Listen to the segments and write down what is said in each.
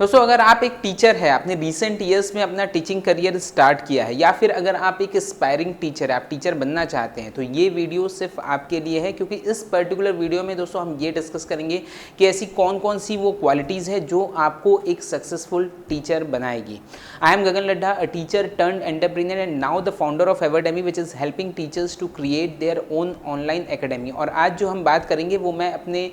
दोस्तों अगर आप एक टीचर है, आपने रिसेंट ईयर्स में अपना टीचिंग करियर स्टार्ट किया है, या फिर अगर आप एक एस्पायरिंग टीचर है, आप टीचर बनना चाहते हैं, तो ये वीडियो सिर्फ आपके लिए है। क्योंकि इस पर्टिकुलर वीडियो में दोस्तों हम ये डिस्कस करेंगे कि ऐसी कौन कौन सी वो क्वालिटीज़ है जो आपको एक सक्सेसफुल टीचर बनाएगी। I am Gagan Laddha, a teacher turned entrepreneur and now the founder of Everdemy which is helping teachers to create their own online academy. और आज जो हम बात करेंगे वो मैं अपने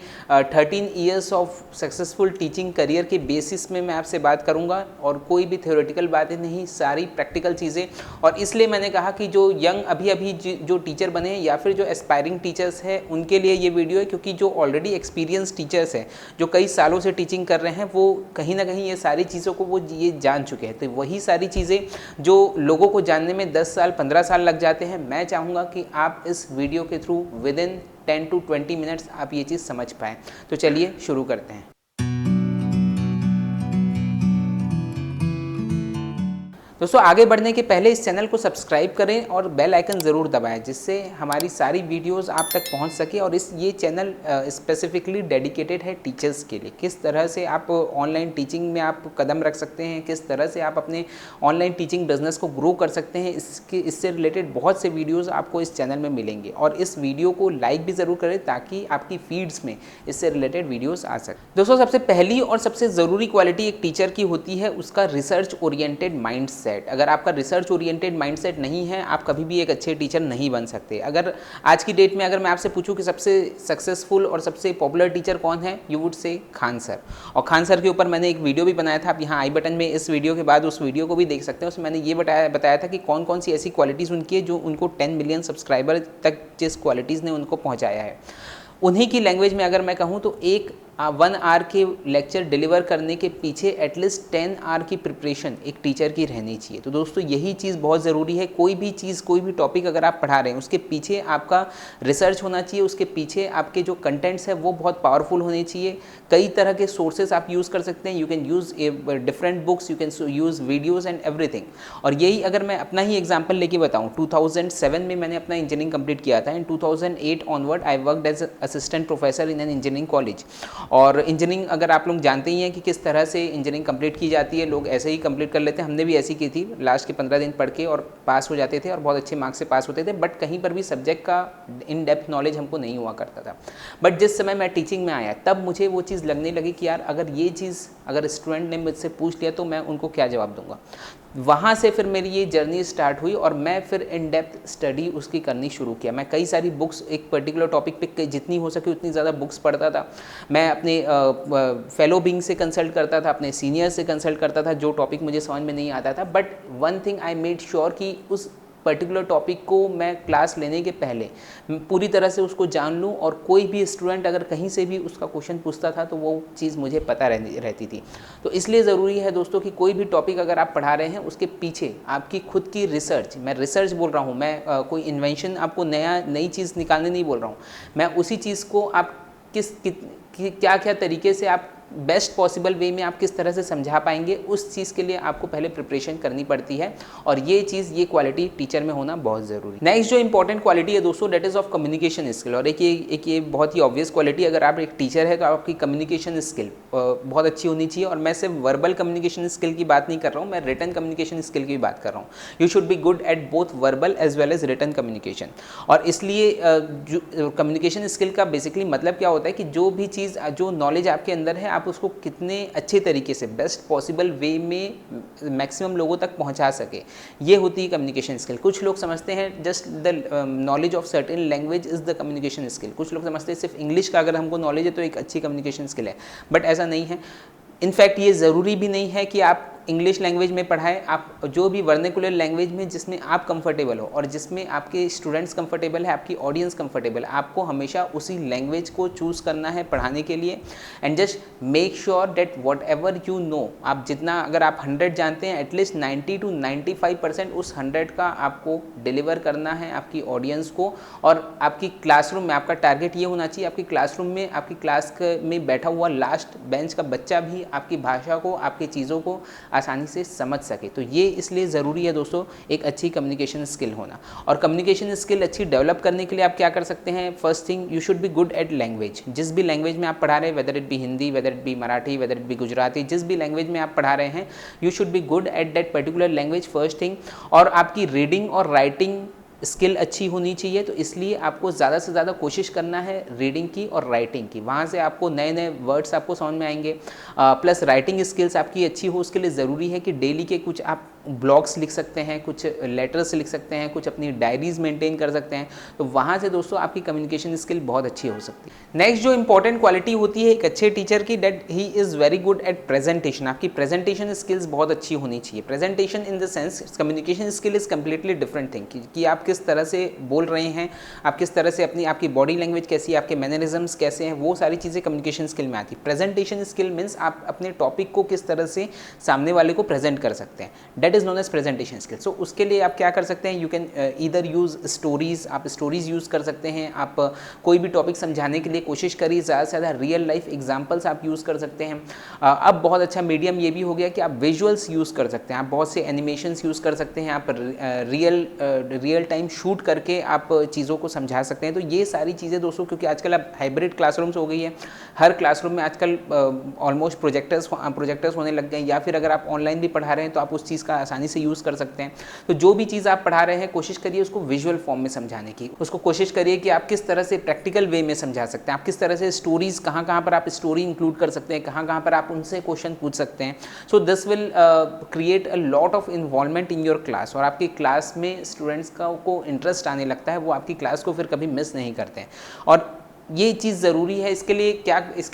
13 years of successful teaching career के बेसिस में मैं आपसे बात करूंगा, और कोई भी थ्योरेटिकल बातें नहीं, सारी प्रैक्टिकल चीज़ें। और इसलिए मैंने कहा कि जो यंग अभी जो टीचर बने हैं या फिर जो एस्पायरिंग टीचर्स हैं उनके लिए ये वीडियो है। क्योंकि जो ऑलरेडी एक्सपीरियंस टीचर्स हैं, जो कई सालों से टीचिंग कर रहे हैं, वो कहीं ना कहीं ये सारी चीज़ों को वो ये जान चुके हैं। तो वही सारी चीज़ें जो लोगों को जानने में 10 साल 15 साल लग जाते हैं, मैं चाहूँगा कि आप इस वीडियो के through with in 10 to 20 minutes आप ये चीज़ समझ पाएँ। तो चलिए शुरू करते हैं। दोस्तों आगे बढ़ने के पहले इस चैनल को सब्सक्राइब करें और बेल आइकन ज़रूर दबाएं, जिससे हमारी सारी वीडियोस आप तक पहुंच सके। और ये चैनल स्पेसिफिकली डेडिकेटेड है टीचर्स के लिए। किस तरह से आप ऑनलाइन टीचिंग में आप कदम रख सकते हैं, किस तरह से आप अपने ऑनलाइन टीचिंग बिजनेस को ग्रो कर सकते हैं, इससे रिलेटेड बहुत से वीडियोज़ आपको इस चैनल में मिलेंगे। और इस वीडियो को लाइक भी ज़रूर करें ताकि आपकी फीड्स में इससे रिलेटेड वीडियोज़ आ सकें। दोस्तों सबसे पहली और सबसे ज़रूरी क्वालिटी एक टीचर की होती है उसका रिसर्च ओरिएंटेड माइंडसेट। अगर आपका रिसर्च ओरिएंटेड माइंडसेट नहीं है, आप कभी भी एक अच्छे टीचर नहीं बन सकते। अगर आज की डेट में अगर मैं आपसे पूछूं कि सबसे सक्सेसफुल और सबसे पॉपुलर टीचर कौन है, you would say Khan sir. और खान सर के ऊपर मैंने एक वीडियो भी बनाया था, आप यहाँ आई बटन में इस वीडियो के बाद उस वीडियो को भी देख सकते हैं। उसमें मैंने ये बताया था कि कौन कौन सी ऐसी क्वालिटीज़ उनकी है जो उनको 10 मिलियन सब्सक्राइबर तक जिस क्वालिटीज़ ने उनको पहुँचाया है। उन्हीं की लैंग्वेज में अगर मैं कहूँ तो एक 1 आवर के लेक्चर डिलीवर करने के पीछे एटलीस्ट 10 आवर की प्रिपरेशन एक टीचर की रहनी चाहिए। तो दोस्तों यही चीज़ बहुत ज़रूरी है। कोई भी चीज़, कोई भी टॉपिक अगर आप पढ़ा रहे हैं, उसके पीछे आपका रिसर्च होना चाहिए, उसके पीछे आपके जो कंटेंट्स है वो बहुत पावरफुल होने चाहिए। कई तरह के सोर्सेज आप यूज़ कर सकते हैं। You can use different books, you can use videos and everything. और यही अगर मैं अपना ही एग्जाम्पल लेके बताऊँ, 2007 में मैंने अपना इंजीनियरिंग कंप्लीट किया था। In 2008 onward I worked as assistant professor in an engineering college. और इंजीनियरिंग अगर आप लोग जानते ही हैं कि किस तरह से इंजीनियरिंग कंप्लीट की जाती है, लोग ऐसे ही कंप्लीट कर लेते हैं। हमने भी ऐसी की थी, लास्ट के 15 दिन पढ़ के और पास हो जाते थे और बहुत अच्छे मार्क्स से पास होते थे। बट कहीं पर भी सब्जेक्ट का इन डेप्थ नॉलेज हमको नहीं हुआ करता था। बट जिस समय मैं टीचिंग में आया तब मुझे वो चीज़ लगने लगी कि यार अगर ये चीज़ अगर स्टूडेंट ने मुझसे पूछ लिया तो मैं उनको क्या जवाब दूंगा। वहाँ से फिर मेरी ये जर्नी स्टार्ट हुई और मैं फिर इन डेप्थ स्टडी उसकी करनी शुरू किया। मैं कई सारी बुक्स एक पर्टिकुलर टॉपिक पे जितनी हो सके उतनी ज़्यादा बुक्स पढ़ता था। मैं अपने फेलो बीइंग से कंसल्ट करता था, अपने सीनियर से कंसल्ट करता था जो टॉपिक मुझे समझ में नहीं आता था। But one thing I made sure कि उस पर्टिकुलर टॉपिक को मैं क्लास लेने के पहले पूरी तरह से उसको जान लूँ, और कोई भी स्टूडेंट अगर कहीं से भी उसका क्वेश्चन पूछता था तो वो चीज़ मुझे पता रहती थी। तो इसलिए ज़रूरी है दोस्तों कि कोई भी टॉपिक अगर आप पढ़ा रहे हैं उसके पीछे आपकी खुद की रिसर्च, मैं रिसर्च बोल रहा हूँ, मैं कोई इन्वेंशन आपको नई चीज़ निकालने नहीं बोल रहा हूँ। मैं उसी चीज़ को आप क्या क्या तरीके से आप बेस्ट पॉसिबल वे में आप किस तरह से समझा पाएंगे, उस चीज़ के लिए आपको पहले प्रिपरेशन करनी पड़ती है। और ये चीज़, ये क्वालिटी टीचर में होना बहुत ज़रूरी है। नेक्स्ट जो इंपॉर्टेंट क्वालिटी है दोस्तों, that is of communication skill. और एक ये बहुत ही ऑब्वियस क्वालिटी, अगर आप एक टीचर है तो आपकी कम्युनिकेशन स्किल बहुत अच्छी होनी चाहिए। और मैं सिर्फ वर्बल कम्युनिकेशन स्किल की बात नहीं कर रहा हूँ, मैं रिटन कम्युनिकेशन स्किल की बात कर रहा हूँ। You should be good at both verbal as well as written communication. और इसलिए कम्युनिकेशन स्किल का बेसिकली मतलब क्या होता है कि जो भी चीज़, जो नॉलेज आपके अंदर है, आप उसको कितने अच्छे तरीके से बेस्ट पॉसिबल वे में मैक्सिमम लोगों तक पहुंचा सके, ये होती है कम्युनिकेशन स्किल। कुछ लोग समझते हैं just the knowledge of certain language is the communication skill. कुछ लोग समझते हैं सिर्फ इंग्लिश का अगर हमको नॉलेज है तो एक अच्छी कम्युनिकेशन स्किल है, बट ऐसा नहीं है। इनफैक्ट ये ज़रूरी भी नहीं है कि आप इंग्लिश लैंग्वेज में पढ़ाएं। आप जो भी वर्नाकुलर लैंग्वेज में जिसमें आप कंफर्टेबल हो और जिसमें आपके स्टूडेंट्स कंफर्टेबल है, आपकी ऑडियंस कंफर्टेबल है, आपको हमेशा उसी लैंग्वेज को चूज़ करना है पढ़ाने के लिए। And just make sure that whatever you know, आप जितना, अगर आप 100 जानते हैं, एटलीस्ट 90 to 95% उस 100 का आपको डिलीवर करना है आपकी ऑडियंस को। और आपकी क्लासरूम में आपका टारगेट ये होना चाहिए, आपकी क्लासरूम में, आपकी क्लास में बैठा हुआ लास्ट बेंच का बच्चा भी आपकी भाषा को, आपकी चीज़ों को, आसानी से समझ सके। तो ये इसलिए ज़रूरी है दोस्तों एक अच्छी कम्युनिकेशन स्किल होना। और कम्युनिकेशन स्किल अच्छी डेवलप करने के लिए आप क्या कर सकते हैं, first thing you should be good eight language. जिस भी लैंग्वेज में आप पढ़ा रहे हैं, whether it be Hindi, whether it be Marathi, whether it be Gujarati, जिस भी लैंग्वेज में आप पढ़ा रहे हैं, you should be good at that particular language, first thing. और आपकी रीडिंग और राइटिंग स्किल अच्छी होनी चाहिए, तो इसलिए आपको ज़्यादा से ज़्यादा कोशिश करना है रीडिंग की और राइटिंग की। वहाँ से आपको नए नए वर्ड्स आपको समझ में आएंगे। प्लस राइटिंग स्किल्स आपकी अच्छी हो, उसके लिए ज़रूरी है कि डेली के कुछ आप ब्लॉग्स लिख सकते हैं, कुछ लेटर्स लिख सकते हैं, कुछ अपनी डायरीज मेंटेन कर सकते हैं। तो वहाँ से दोस्तों आपकी कम्युनिकेशन स्किल बहुत अच्छी हो सकती है। नेक्स्ट जो इंपॉर्टेंट क्वालिटी होती है एक अच्छे टीचर की, that he is very good at presentation. आपकी प्रेजेंटेशन स्किल्स बहुत अच्छी होनी चाहिए। Presentation in the sense, communication skill is completely different thing कि आप किस तरह से बोल रहे हैं, आप किस तरह से आपकी बॉडी लैंग्वेज कैसी है, आपके मैनरिज्म्स कैसे हैं, वो सारी चीज़ें कम्युनिकेशन स्किल में आती है। प्रेजेंटेशन स्किल मीन्स आप अपने टॉपिक को किस तरह से सामने वाले को प्रेजेंट कर सकते हैं, that is known as presentation skill. So उसके लिए आप क्या कर सकते हैं, you can either use stories, आप स्टोरीज यूज़ कर सकते हैं। आप कोई भी टॉपिक समझाने के लिए कोशिश करिए, ज़्यादा से ज़्यादा रियल लाइफ एग्जाम्पल्स आप यूज़ कर सकते हैं। अब बहुत अच्छा मीडियम ये भी हो गया कि आप विजुअल्स यूज़ कर सकते हैं, आप बहुत से एनिमेशंस यूज़ कर सकते हैं, आप रियल टाइम शूट करके आप चीज़ों को समझा सकते हैं। तो ये सारी चीज़ें दोस्तों, क्योंकि आजकल अब हाइब्रिड क्लासरूम्स हो गई है, हर क्लासरूम में आजकल ऑलमोस्ट प्रोजेक्टर्स होने लग गए हैं, या फिर अगर आप ऑनलाइन भी पढ़ा रहे हैं तो आप उस चीज़ का आसानी से यूज़ कर सकते हैं। तो जो भी चीज़ आप पढ़ा रहे हैं कोशिश करिए उसको विजुअल फॉर्म में समझाने की, उसको कोशिश करिए कि आप किस तरह से प्रैक्टिकल वे में समझा सकते हैं, आप किस तरह से स्टोरीज़ कहाँ पर आप स्टोरी इंक्लूड कर सकते हैं, कहाँ पर आप उनसे क्वेश्चन पूछ सकते हैं। So this will create a lot of involvement in your class, और आपकी क्लास में स्टूडेंट्स को इंटरेस्ट आने लगता है, वो आपकी क्लास को फिर कभी मिस नहीं करते हैं। और ये चीज़ ज़रूरी है। इसके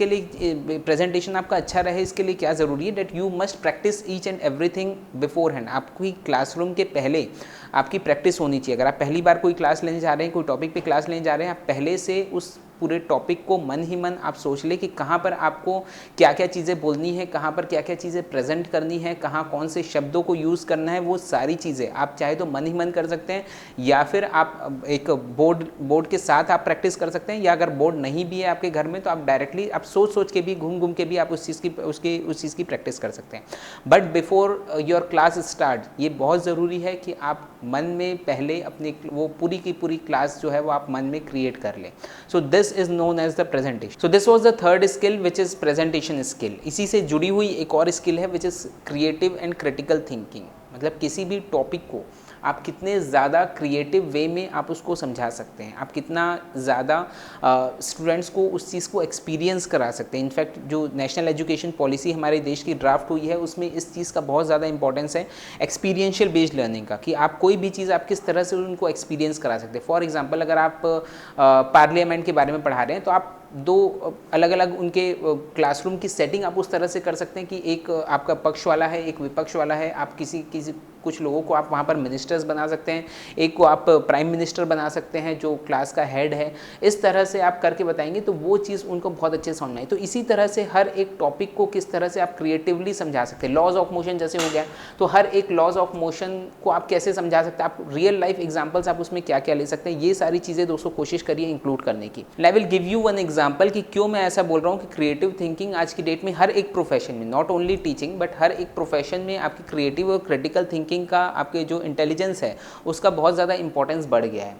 लिए प्रेजेंटेशन आपका अच्छा रहे, इसके लिए क्या ज़रूरी है, that you must practice each and everything before hand. आपकी क्लासरूम के पहले आपकी प्रैक्टिस होनी चाहिए। अगर आप पहली बार कोई क्लास लेने जा रहे हैं, कोई टॉपिक पे क्लास लेने जा रहे हैं, आप पहले से उस पूरे टॉपिक को मन ही मन आप सोच लें कि कहाँ पर आपको क्या क्या चीज़ें बोलनी है, कहाँ पर क्या क्या चीज़ें प्रेजेंट करनी है, कहाँ कौन से शब्दों को यूज़ करना है, वो सारी चीज़ें आप चाहे तो मन ही मन कर सकते हैं, या फिर आप एक बोर्ड के साथ आप प्रैक्टिस कर सकते हैं, या अगर बोर्ड नहीं भी है आपके घर में तो आप डायरेक्टली आप सोच के भी घूम के भी आप उस चीज़ की प्रैक्टिस कर सकते हैं। But before your class start ये बहुत ज़रूरी है कि आप मन में पहले अपनी वो पूरी की पूरी क्लास जो है वो आप मन में क्रिएट कर लें। So this is known as the presentation. So this was the third skill which is presentation skill. इसी से जुड़ी हुई एक और स्किल है which is creative and critical thinking. मतलब किसी भी टॉपिक को आप कितने ज़्यादा क्रिएटिव वे में आप उसको समझा सकते हैं, आप कितना ज़्यादा स्टूडेंट्स को उस चीज़ को एक्सपीरियंस करा सकते हैं। इनफैक्ट जो नेशनल एजुकेशन पॉलिसी हमारे देश की ड्राफ्ट हुई है उसमें इस चीज़ का बहुत ज़्यादा इंपॉर्टेंस है, एक्सपीरियंशियल बेस्ड लर्निंग का, कि आप कोई भी चीज़ आप किस तरह से उनको एक्सपीरियंस करा सकते हैं। फॉर एग्जांपल अगर आप पार्लियामेंट के बारे में पढ़ा रहे हैं तो आप दो अलग अलग उनके क्लासरूम की सेटिंग आप उस तरह से कर सकते हैं कि एक आपका पक्ष वाला है, एक विपक्ष वाला है। आप किसी कुछ लोगों को आप वहाँ पर मिनिस्टर्स बना सकते हैं, एक को आप प्राइम मिनिस्टर बना सकते हैं जो क्लास का हेड है। इस तरह से आप करके बताएंगे तो वो चीज़ उनको बहुत अच्छे से समझ में आई। तो इसी तरह से हर एक टॉपिक को किस तरह से आप क्रिएटिवली समझा सकते हैं। लॉज ऑफ मोशन जैसे हो गया, तो हर एक लॉज ऑफ मोशन को आप कैसे समझा सकते हैं, आप रियल लाइफ एग्जाम्पल्स आप उसमें क्या क्या ले सकते हैं। ये सारी चीज़ें दोस्तों कोशिश करिए इंक्लूड करने की। I will give you one example कि क्यों मैं ऐसा बोल रहा हूँ कि क्रिएटिव थिंकिंग आज की डेट में हर एक प्रोफेशन में, नॉट ओनली टीचिंग बट हर एक प्रोफेशन में आपकी क्रिएटिव और क्रिटिकल थिंकिंग का, आपके जो इंटेलिजेंस है उसका बहुत ज़्यादा इंपॉर्टेंस बढ़ गया है।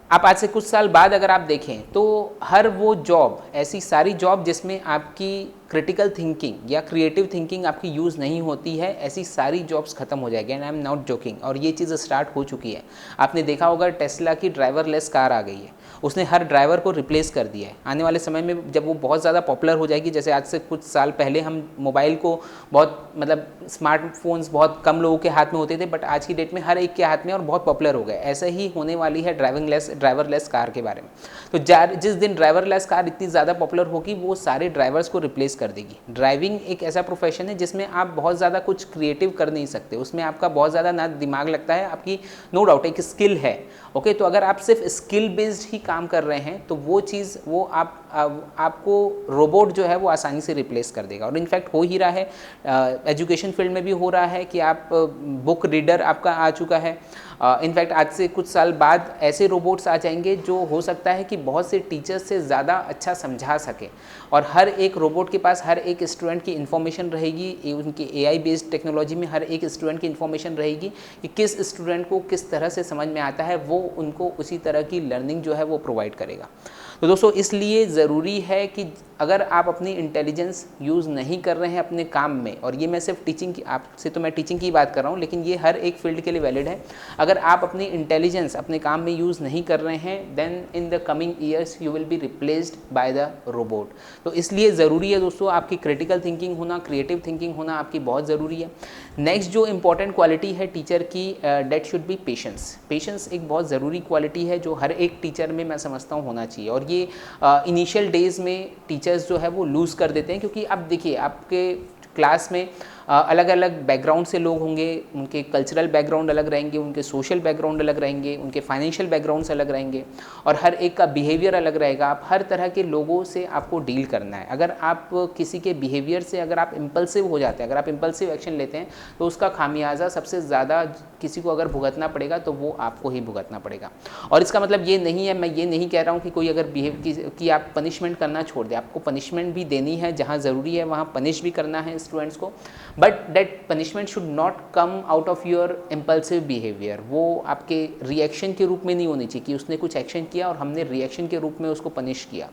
आप आज से कुछ साल बाद अगर आप देखें तो हर वो जॉब, ऐसी सारी जॉब जिसमें आपकी क्रिटिकल थिंकिंग या क्रिएटिव थिंकिंग आपकी यूज़ नहीं होती है, ऐसी सारी जॉब्स खत्म हो जाएगी। And I am not joking, और ये चीज़ स्टार्ट हो चुकी है। आपने देखा होगा टेस्ला की ड्राइवरलेस कार आ गई है, उसने हर ड्राइवर को रिप्लेस कर दिया है। आने वाले समय में जब वो बहुत ज़्यादा पॉपुलर हो जाएगी, जैसे आज से कुछ साल पहले हम मोबाइल को बहुत, मतलब स्मार्टफोन्स बहुत कम लोगों के हाथ में होते थे, बट आज की डेट में हर एक के हाथ में और बहुत पॉपुलर हो गए। ऐसा ही होने वाली है ड्राइवरलेस कार के बारे में। तो जिस दिन ड्राइवरलेस कार इतनी ज़्यादा पॉपुलर होगी वो सारे ड्राइवर्स को रिप्लेस कर देगी। ड्राइविंग एक ऐसा प्रोफेशन है जिसमें आप बहुत ज़्यादा कुछ क्रिएटिव कर नहीं सकते, उसमें आपका बहुत ज़्यादा ना दिमाग लगता है, आपकी नो डाउट एक स्किल है। ओके, तो अगर आप सिर्फ स्किल बेस्ड ही काम कर रहे हैं तो वो चीज़ वो आप आपको रोबोट जो है वो आसानी से रिप्लेस कर देगा। और इनफैक्ट हो ही रहा है, एजुकेशन फील्ड में भी हो रहा है कि आप बुक रीडर आपका आ चुका है। इनफैक्ट आज से कुछ साल बाद ऐसे रोबोट्स आ जाएंगे जो हो सकता है कि बहुत से टीचर्स से ज़्यादा अच्छा समझा सके, और हर एक रोबोट के पास हर एक स्टूडेंट की इन्फॉर्मेशन रहेगी, उनकी AI बेस्ड टेक्नोलॉजी में हर एक स्टूडेंट की इन्फॉर्मेशन रहेगी कि किस स्टूडेंट को किस तरह से समझ में आता है, वो उनको उसी तरह की लर्निंग जो है वो प्रोवाइड करेगा। तो दोस्तों इसलिए ज़रूरी है कि अगर आप अपनी इंटेलिजेंस यूज़ नहीं कर रहे हैं अपने काम में, और ये मैं सिर्फ टीचिंग की, आपसे तो मैं टीचिंग की बात कर रहा हूँ, लेकिन ये हर एक फील्ड के लिए वैलिड है। अगर आप अपनी इंटेलिजेंस अपने काम में यूज़ नहीं कर रहे हैं, then in the coming years you will be replaced by the robot. तो इसलिए ज़रूरी है दोस्तों आपकी क्रिटिकल थिंकिंग होना, क्रिएटिव थिंकिंग होना आपकी बहुत ज़रूरी है। नेक्स्ट जो इंपॉर्टेंट क्वालिटी है टीचर की, that should be patience. Patience एक बहुत ज़रूरी क्वालिटी है जो हर एक टीचर में मैं समझता हूँ होना चाहिए, और ये इनिशियल डेज़ में टीचर्स जो है वो लूज़ कर देते हैं, क्योंकि अब देखिए आपके क्लास में अलग अलग बैकग्राउंड से लोग होंगे, उनके कल्चरल बैकग्राउंड अलग रहेंगे, उनके सोशल बैकग्राउंड अलग रहेंगे, उनके फाइनेंशियल बैकग्राउंड से अलग रहेंगे, और हर एक का बिहेवियर अलग रहेगा। आप हर तरह के लोगों से आपको डील करना है। अगर आप किसी के बिहेवियर से अगर आप इम्पल्सिव हो जाते हैं, अगर आप इम्पल्सिव एक्शन लेते हैं, तो उसका खामियाजा सबसे ज़्यादा किसी को अगर भुगतना पड़ेगा तो वो आपको ही भुगतना पड़ेगा। और इसका मतलब ये नहीं है, मैं ये नहीं कह रहा हूँ कि कोई अगर बिहेव कि आप पनिशमेंट करना छोड़ दें। आपको पनिशमेंट भी देनी है, जहाँ ज़रूरी है वहाँ पनिश भी करना है स्टूडेंट्स को, but that punishment should not come out of your impulsive behaviour. वो आपके रिएक्शन के रूप में नहीं होनी चाहिए कि उसने कुछ एक्शन किया और हमने रिएक्शन के रूप में उसको पनिश किया।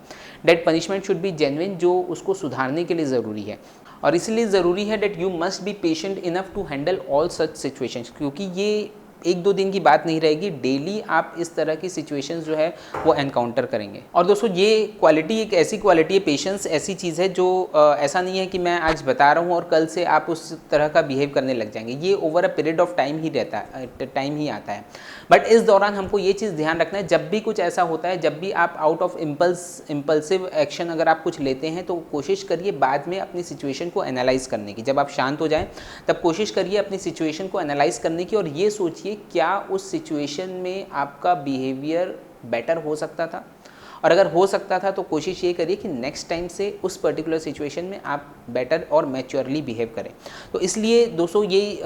That punishment should be genuine, जो उसको सुधारने के लिए ज़रूरी है। और इसलिए ज़रूरी है that you must be patient enough to handle all such situations, क्योंकि ये एक दो दिन की बात नहीं रहेगी, डेली आप इस तरह की सिचुएशंस जो है वो एनकाउंटर करेंगे। और दोस्तों ये क्वालिटी एक ऐसी क्वालिटी है, पेशेंस ऐसी चीज़ है जो ऐसा नहीं है कि मैं आज बता रहा हूँ और कल से आप उस तरह का बिहेव करने लग जाएंगे। ये over a period of time ही रहता है, टाइम ही आता है। बट इस दौरान हमको ये चीज़ ध्यान रखना है, जब भी कुछ ऐसा होता है, जब भी आप आउट ऑफ इम्पल्सिव एक्शन अगर आप कुछ लेते हैं, तो कोशिश करिए बाद में अपनी सिचुएशन को एनालाइज करने की। जब आप शांत हो जाएं तब कोशिश करिए अपनी सिचुएशन को एनालाइज करने की, और ये सोचिए क्या उस सिचुएशन में आपका बिहेवियर बेटर हो सकता था, और अगर हो सकता था तो कोशिश ये करिए कि नेक्स्ट टाइम से उस पर्टिकुलर सिचुएशन में आप बेटर और मैच्योरली बिहेव करें। तो इसलिए दोस्तों ये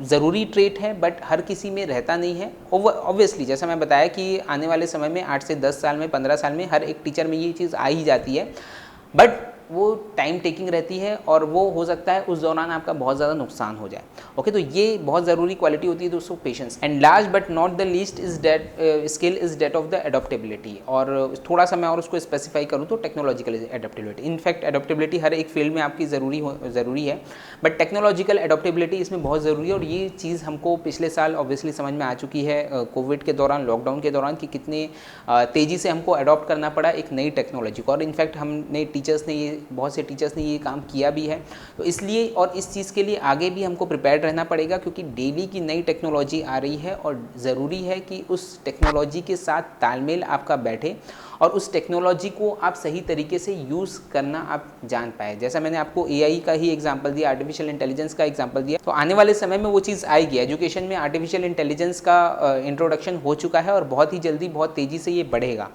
ज़रूरी ट्रेट है, बट हर किसी में रहता नहीं है। ऑब्वियसली जैसा मैं बताया कि आने वाले समय में 8 से 10 साल में, 15 साल में हर एक टीचर में ये चीज़ आ ही जाती है, बट वो टाइम टेकिंग रहती है, और वो हो सकता है उस दौरान आपका बहुत ज़्यादा नुकसान हो जाए। ओके, तो ये बहुत ज़रूरी क्वालिटी होती है दोस्तों, patience. And last but not the least is that skill is that of the adaptability. और थोड़ा सा मैं और उसको स्पेसिफाई करूँ तो टेक्नोलॉजिकल एडोप्टेबिलिटी। इनफैक्ट एडोप्टेबिलिटी हर एक फील्ड में आपकी ज़रूरी है, बट टेक्नोलॉजिकल एडोप्टेबिलिटी इसमें बहुत ज़रूरी है। और ये चीज़ हमको पिछले साल ऑब्वियसली समझ में आ चुकी है कोविड के दौरान, लॉकडाउन के दौरान, कि कितने तेज़ी से हमको अडॉप्ट करना पड़ा एक नई टेक्नोलॉजी को। और इनफैक्ट हमने टीचर्स ने ये, बहुत से टीचर्स ने ये काम किया भी है। तो इसलिए और इस चीज़ के लिए आगे भी हमको प्रिपेयर्ड रहना पड़ेगा, क्योंकि डेली की नई टेक्नोलॉजी आ रही है, और ज़रूरी है कि उस टेक्नोलॉजी के साथ तालमेल आपका बैठे, और उस टेक्नोलॉजी को आप सही तरीके से यूज़ करना आप जान पाए। जैसा मैंने आपको AI का ही एग्जांपल दिया, आर्टिफिशियल इंटेलिजेंस का एग्जांपल दिया, तो आने वाले समय में वो चीज़ आएगी। एजुकेशन में आर्टिफिशियल इंटेलिजेंस का इंट्रोडक्शन हो चुका है, और बहुत ही जल्दी, बहुत तेज़ी से ये बढ़ेगा।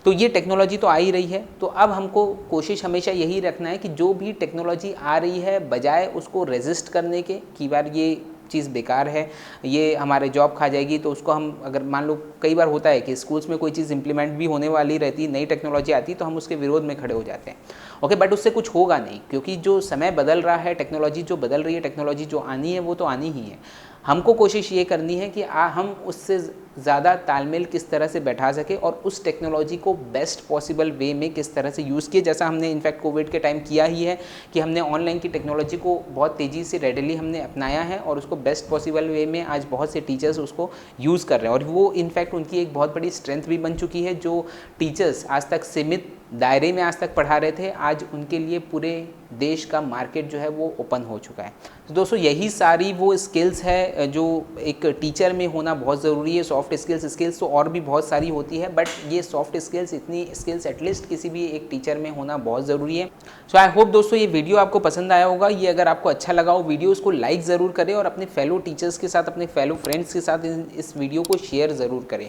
तो ये टेक्नोलॉजी तो आ ही रही है। तो अब हमको कोशिश हमेशा यही रखना है कि जो भी टेक्नोलॉजी आ रही है, बजाय उसको रेजिस्ट करने के कि बार ये चीज़ बेकार है, ये हमारे जॉब खा जाएगी, तो उसको हम, अगर मान लो कई बार होता है कि स्कूल्स में कोई चीज़ इंप्लीमेंट भी होने वाली रहती, नई टेक्नोलॉजी आती, तो हम उसके विरोध में खड़े हो जाते हैं। ओके, बट उससे कुछ होगा नहीं, क्योंकि जो समय बदल रहा है, टेक्नोलॉजी जो बदल रही है, टेक्नोलॉजी जो आनी है वो तो आनी ही है। हमको कोशिश ये करनी है कि हम उससे ज़्यादा तालमेल किस तरह से बैठा सके, और उस टेक्नोलॉजी को बेस्ट पॉसिबल वे में किस तरह से यूज़ किए। जैसा हमने इनफैक्ट कोविड के टाइम किया ही है कि हमने ऑनलाइन की टेक्नोलॉजी को बहुत तेज़ी से रेडिली हमने अपनाया है, और उसको बेस्ट पॉसिबल वे में आज बहुत से टीचर्स उसको यूज़ कर रहे हैं। और वो इनफैक्ट उनकी एक बहुत बड़ी स्ट्रेंथ भी बन चुकी है। जो टीचर्स आज तक सीमित दायरे में आज तक पढ़ा रहे थे, आज उनके लिए पूरे देश का मार्केट जो है वो ओपन हो चुका है। तो दोस्तों यही सारी वो स्किल्स है जो एक टीचर में होना बहुत ज़रूरी है। सॉफ्ट स्किल्स तो और भी बहुत सारी होती है, बट ये सॉफ्ट स्किल्स, इतनी स्किल्स एटलीस्ट किसी भी एक टीचर में होना बहुत ज़रूरी है। सो आई होप दोस्तों ये वीडियो आपको पसंद आया होगा। ये अगर आपको अच्छा लगा हो वीडियो, उसको लाइक ज़रूर करें, और अपने फेलो टीचर्स के साथ, अपने फेलो फ्रेंड्स के साथ इस वीडियो को शेयर ज़रूर करें।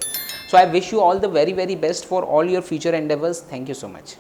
So I wish you all the very very best for all your future endeavours. Thank you so much.